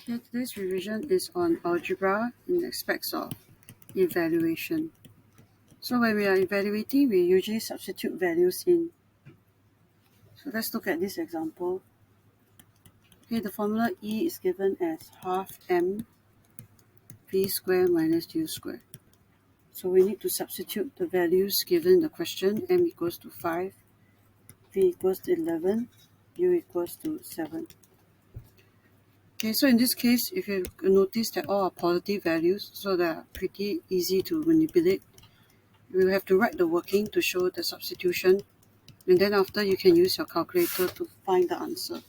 Okay, today's revision is on algebra in aspects of evaluation. So when we are evaluating, we usually substitute values in. So let's look at this example. Okay, the formula E is given as half m v squared minus u squared. So we need to substitute the values given in the question. M equals to 5, v equals to 11, u equals to 7. Okay, so in this case, if you notice that all are positive values, so they are pretty easy to manipulate. We will have to write the working to show the substitution, and then after you can use your calculator to find the answer.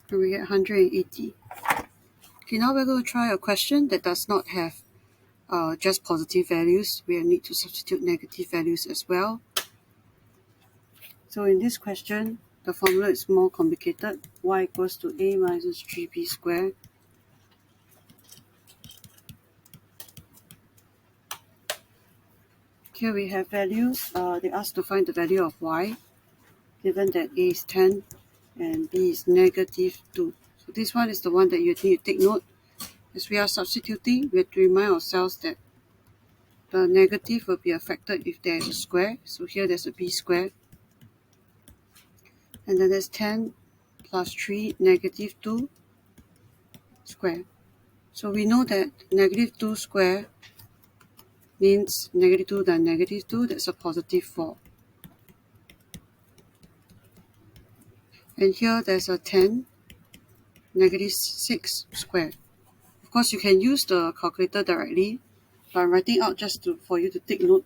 And we get 180. Okay, now we're going to try a question that does not have just positive values. We need to substitute negative values as well. So in this question, the formula is more complicated. Y equals to a minus 3b squared. Here we have values. They ask to find the value of y, given that a is 10 and b is negative 2. So this one is the one that you need to take note. As we are substituting, we have to remind ourselves that the negative will be affected if there is a square. So here there's a b squared. And then there's 10 plus 3, negative 2 square. So we know that negative 2 square means negative 2 times negative 2, that's a positive 4. And here there's a 10, negative 6 square. Of course, you can use the calculator directly, but I'm writing out just for you to take note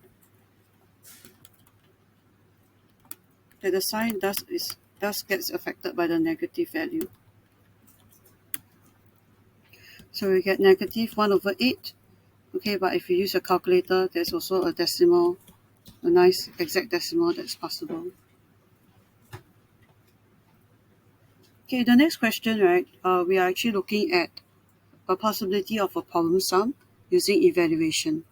that the sign does gets affected by the negative value. So we get negative 1 over 8. Okay, but if you use a calculator, there's also a decimal, a nice exact decimal that's possible. Okay, the next question, right, we are actually looking at a possibility of a problem sum using evaluation.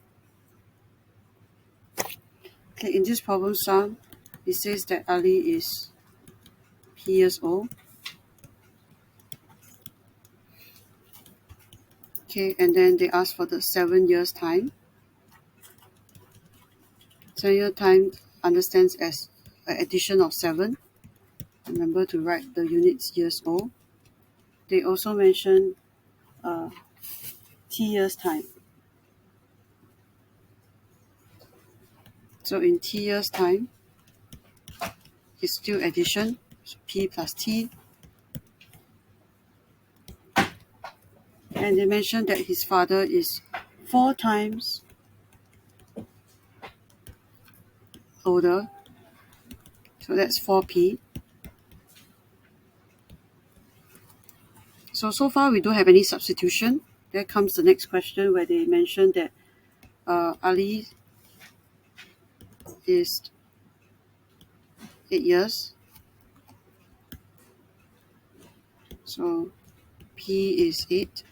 Okay, in this problem sum, it says that Ali is P years old. Okay, and then they ask for the 7 years time. 7 year time understands as an addition of 7. Remember to write the units years old. They also mention T years time. So in T years time, it's still addition, so P plus T. And they mentioned that his father is 4 times older, so that's 4P. So far we don't have any substitution. There comes the next question where they mention that Ali is 8 years. So P is 8.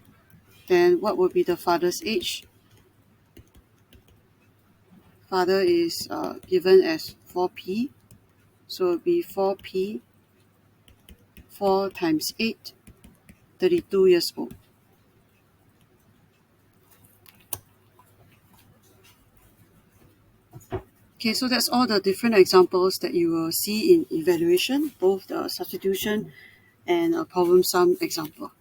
Then what would be the father's age? Father is given as 4P. So it would be 4P, 4 times 8, 32 years old. Okay, so that's all the different examples that you will see in evaluation, both the substitution and a problem sum example.